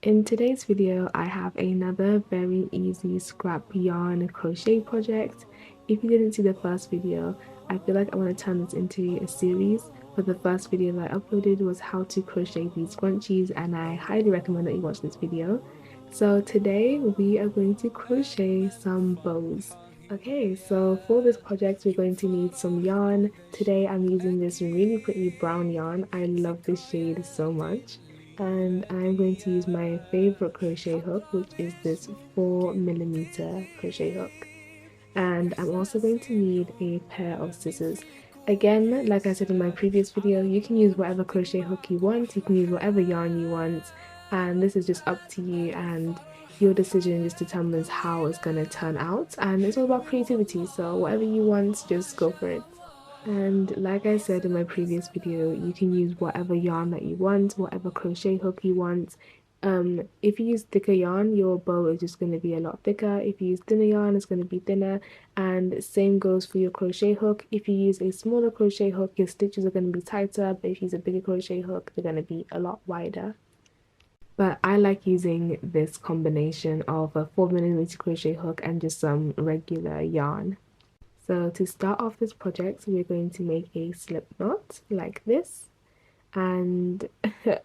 In today's video, I have another very easy scrap yarn crochet project. If you didn't see the first video, I feel like I want to turn this into a series, but the first video that I uploaded was how to crochet these scrunchies, and I highly recommend that you watch this video. So today we are going to crochet some bows. Okay, so for this project we're going to need some yarn. Today I'm using this really pretty brown yarn. I love this shade so much. And I'm going to use my favorite crochet hook, which is this 4mm crochet hook. And I'm also going to need a pair of scissors. Again, like I said in my previous video, you can use whatever crochet hook you want, you can use whatever yarn you want, and this is just up to you, and your decision just determines how it's going to turn out. And it's all about creativity, so whatever you want, just go for it. And like I said in my previous video, you can use whatever yarn that you want, whatever crochet hook you want. If you use thicker yarn, your bow is just going to be a lot thicker. If you use thinner yarn, it's going to be thinner. And same goes for your crochet hook. If you use a smaller crochet hook, your stitches are going to be tighter, but if you use a bigger crochet hook, they're going to be a lot wider. But I like using this combination of a 4mm crochet hook and just some regular yarn. So to start off this project, we're going to make a slip knot like this. And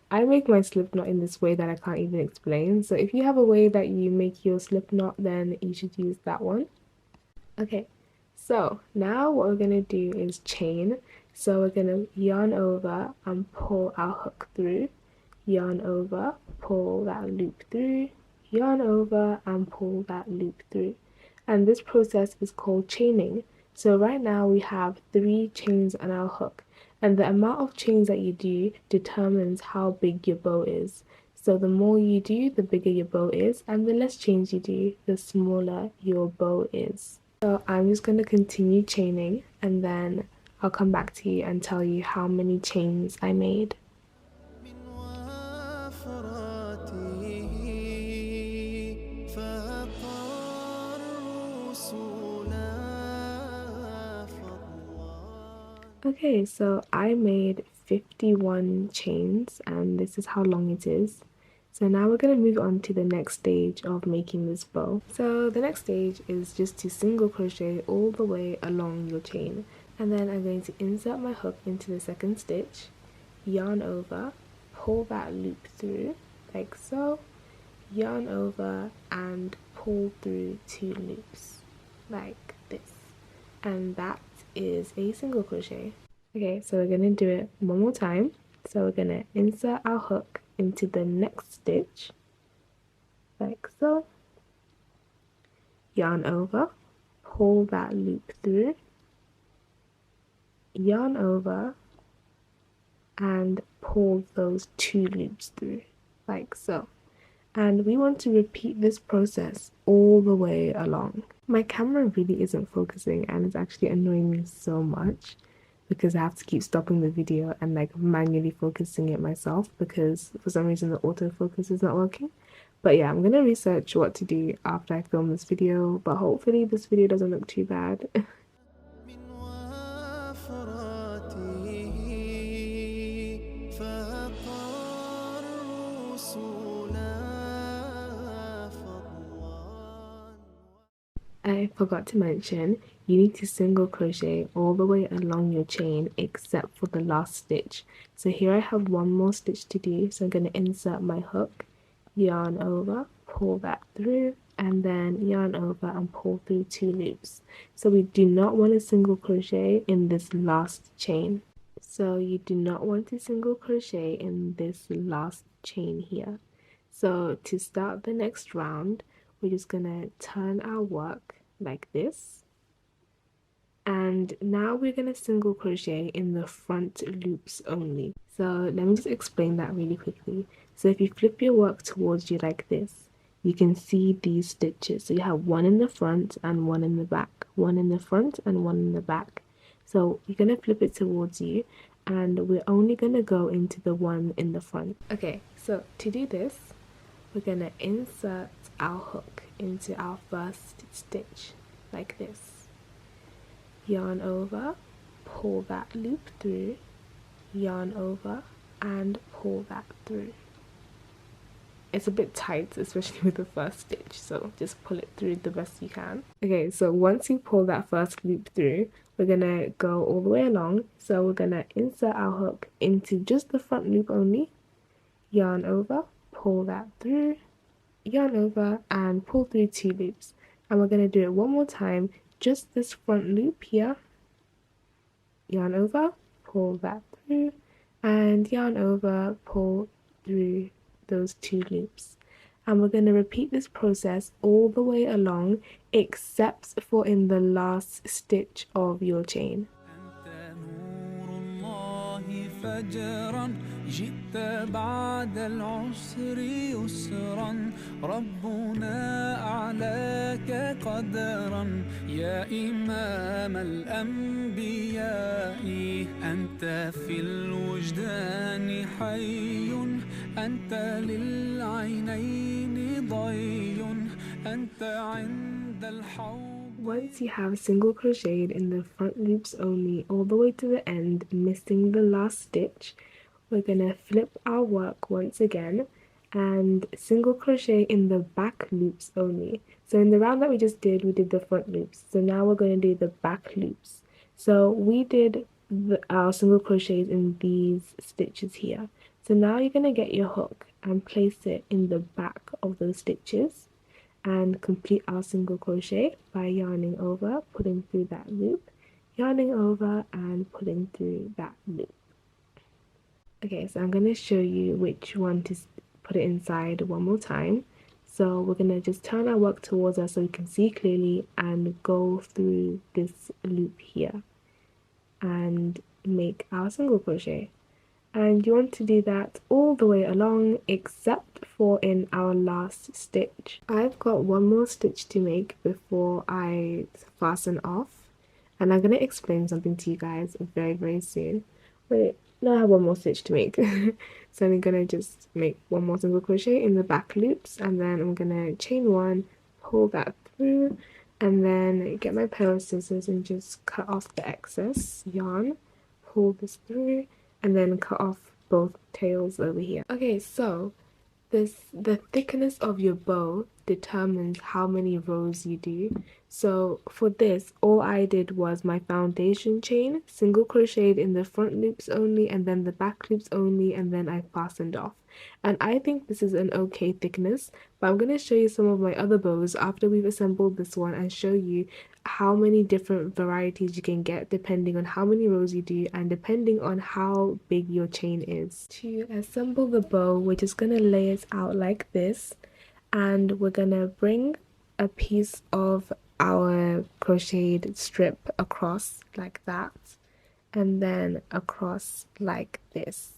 I make my slip knot in this way that I can't even explain. So if you have a way that you make your slip knot, then you should use that one. Okay, so now what we're going to do is chain. So we're going to yarn over and pull our hook through, yarn over, pull that loop through, yarn over and pull that loop through. And this process is called chaining. So right now we have 3 chains on our hook, and the amount of chains that you do determines how big your bow is. So the more you do, the bigger your bow is, and the less chains you do, the smaller your bow is. So I'm just going to continue chaining, and then I'll come back to you and tell you how many chains I made. Okay, so I made 51 chains, and this is how long it is. So now we're going to move on to the next stage of making this bow. So the next stage is just to single crochet all the way along your chain, and then I'm going to insert my hook into the second stitch, yarn over, pull that loop through like so, yarn over and pull through 2 loops like this, and that is a single crochet. Okay, so we're going to do it one more time. So we're going to insert our hook into the next stitch like so, yarn over, pull that loop through, yarn over and pull those 2 loops through like so. And we want to repeat this process all the way along. My camera really isn't focusing, and it's actually annoying me so much because I have to keep stopping the video and like manually focusing it myself because for some reason the autofocus is not working. But yeah, I'm gonna research what to do after I film this video, but hopefully this video doesn't look too bad. I forgot to mention, you need to single crochet all the way along your chain except for the last stitch. So here I have one more stitch to do, so I'm going to insert my hook, yarn over, pull that through, and then yarn over and pull through 2 loops. So we do not want to single crochet in this last chain. So you do not want to single crochet in this last chain here. So to start the next round, we're just gonna turn our work like this, and now we're gonna single crochet in the front loops only. So let me just explain that really quickly. So if you flip your work towards you like this, you can see these stitches. So you have one in the front and one in the back, one in the front and one in the back. So you're gonna flip it towards you, and we're only gonna go into the one in the front. Okay, so to do this, we're going to insert our hook into our first stitch like this, yarn over, pull that loop through, yarn over and pull that through. it's a bit tight, especially with the first stitch, so just pull it through the best you can. Okay, so once you pull that first loop through, we're gonna go all the way along. So we're gonna insert our hook into just the front loop only, yarn over, pull that through, yarn over, and pull through 2 loops. And we're gonna do it one more time, just this front loop here, yarn over, pull that through, and yarn over, pull through those 2 loops. And we're going to repeat this process all the way along except for in the last stitch of your chain. فجرا جئت بعد العسر يسرا ربنا أعلاك قدرا يا إمام الأنبياء أنت في الوجدان حي أنت للعينين ضي أنت عند الحوض. Once you have single crocheted in the front loops only all the way to the end, missing the last stitch, we're gonna flip our work once again and single crochet in the back loops only. So in the round that we just did, we did the front loops. So now we're going to do the back loops. So we did our single crochets in these stitches here. So now you're going to get your hook and place it in the back of those stitches and complete our single crochet by yarning over, pulling through that loop, yarning over and pulling through that loop. Okay, so I'm going to show you which one to put it inside one more time. So we're going to just turn our work towards us so we can see clearly and go through this loop here and make our single crochet. And you want to do that all the way along except for in our last stitch. I've got one more stitch to make before I fasten off, and I'm going to explain something to you guys very soon. Wait, no, I have one more stitch to make. So I'm going to just make one more single crochet in the back loops, and then I'm going to chain one, pull that through, and then get my pair of scissors and just cut off the excess yarn, pull this through, and then cut off both tails over here. Okay, so the thickness of your bow determines how many rows you do. So for this, all I did was my foundation chain, single crocheted in the front loops only and then the back loops only, and then I fastened off. And I think this is an okay thickness, but I'm going to show you some of my other bows after we've assembled this one and show you how many different varieties you can get depending on how many rows you do and depending on how big your chain is. To assemble the bow, we're just going to lay it out like this, and we're going to bring a piece of our crocheted strip across like that and then across like this.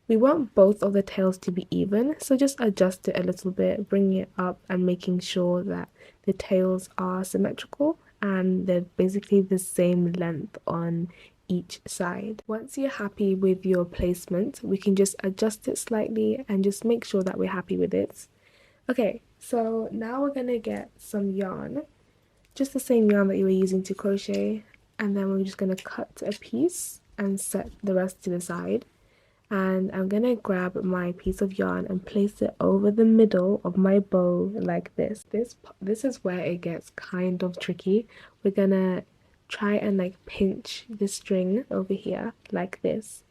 We want both of the tails to be even, so just adjust it a little bit, bringing it up and making sure that the tails are symmetrical and they're basically the same length on each side. Once you're happy with your placement, we can just adjust it slightly and just make sure that we're happy with it. Okay, so now we're gonna get some yarn, just the same yarn that you were using to crochet, and then we're just gonna cut a piece and set the rest to the side. And I'm gonna grab my piece of yarn and place it over the middle of my bow like this. This is where it gets kind of tricky. We're gonna try and like pinch the string over here like this,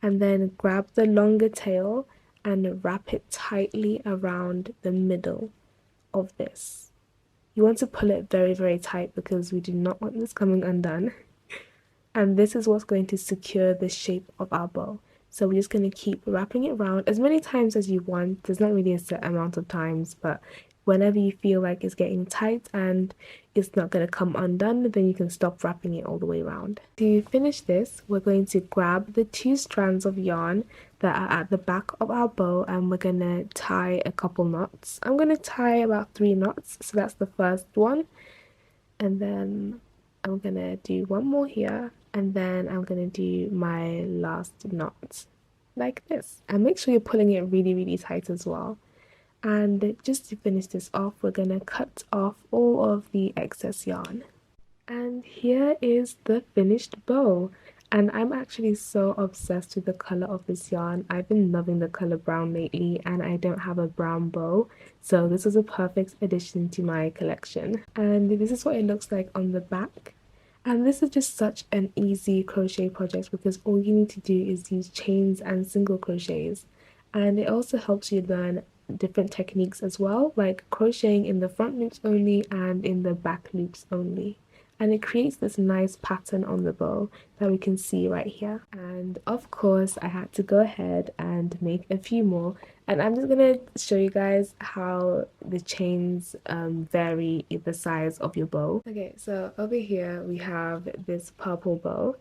and then grab the longer tail and wrap it tightly around the middle of this. You want to pull it very tight because we do not want this coming undone. And this is what's going to secure the shape of our bow. So we're just going to keep wrapping it around as many times as you want. There's not really a set amount of times, but whenever you feel like it's getting tight and it's not going to come undone, then you can stop wrapping it all the way around. To finish this, we're going to grab the 2 strands of yarn that are at the back of our bow and we're going to tie a couple knots. I'm going to tie about 3 knots, so that's the first one. And then I'm going to do one more here, and then I'm going to do my last knot like this. And make sure you're pulling it really tight as well. And just to finish this off, we're going to cut off all of the excess yarn. And here is the finished bow. And I'm actually so obsessed with the color of this yarn. I've been loving the color brown lately, and I don't have a brown bow, so this is a perfect addition to my collection. And this is what it looks like on the back. And this is just such an easy crochet project because all you need to do is use chains and single crochets. And it also helps you learn different techniques as well, like crocheting in the front loops only and in the back loops only. And it creates this nice pattern on the bow that we can see right here. And of course, I had to go ahead and make a few more. And I'm just gonna show you guys how the chains vary in the size of your bow. Okay, so over here we have this purple bow,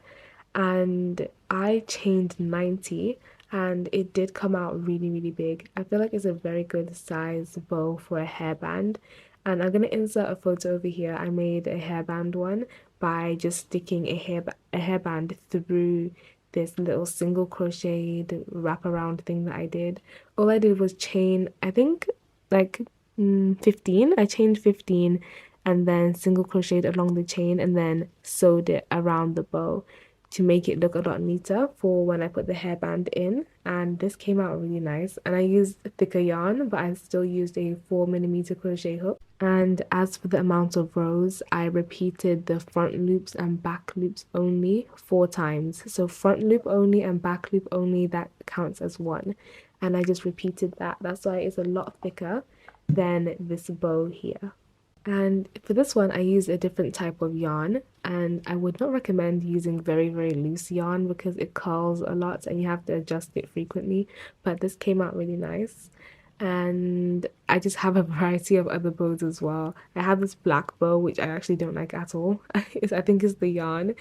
and I chained 90, and it did come out really, really big. I feel like it's a very good size bow for a hairband. And I'm gonna insert a photo over here. I made a hairband one by just sticking a hairband through this little single crocheted wraparound thing that I did. All I did was chain, I think like 15. I chained 15 and then single crocheted along the chain and then sewed it around the bow to make it look a lot neater for when I put the hairband in. And this came out really nice. And I used thicker yarn, but I still used a 4mm crochet hook. And as for the amount of rows, I repeated the front loops and back loops only 4 times. So front loop only and back loop only, that counts as one. And I just repeated that. That's why it's a lot thicker than this bow here. And for this one, I used a different type of yarn, and I would not recommend using very, very loose yarn because it curls a lot and you have to adjust it frequently. But this came out really nice. And I just have a variety of other bows as well. I have this black bow, which I actually don't like at all. I think it's the yarn.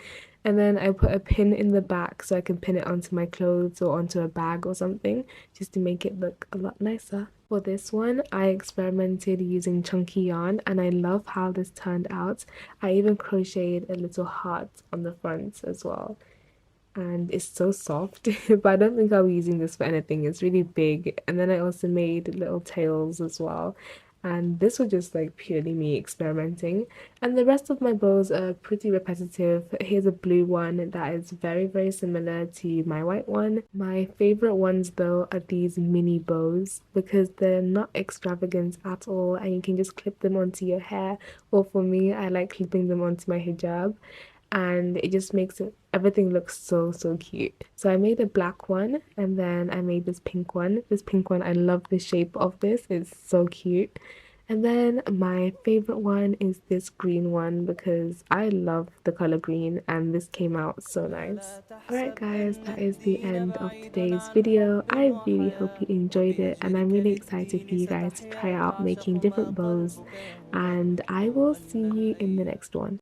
And then I put a pin in the back so I can pin it onto my clothes or onto a bag or something just to make it look a lot nicer. For this one, I experimented using chunky yarn and I love how this turned out. I even crocheted a little heart on the front as well. And it's so soft, but I don't think I'll be using this for anything. It's really big. And then I also made little tails as well. And this was just like purely me experimenting. And the rest of my bows are pretty repetitive. Here's a blue one that is very, very similar to my white one. My favorite ones though are these mini bows because they're not extravagant at all and you can just clip them onto your hair. Or for me, I like clipping them onto my hijab, and it just makes everything look so, so cute. So I made a black one and then I made this pink one. This pink one, I love the shape of this. It's so cute. And then my favorite one is this green one because I love the color green and this came out so nice. Alright guys, that is the end of today's video. I really hope you enjoyed it and I'm really excited for you guys to try out making different bows, and I will see you in the next one.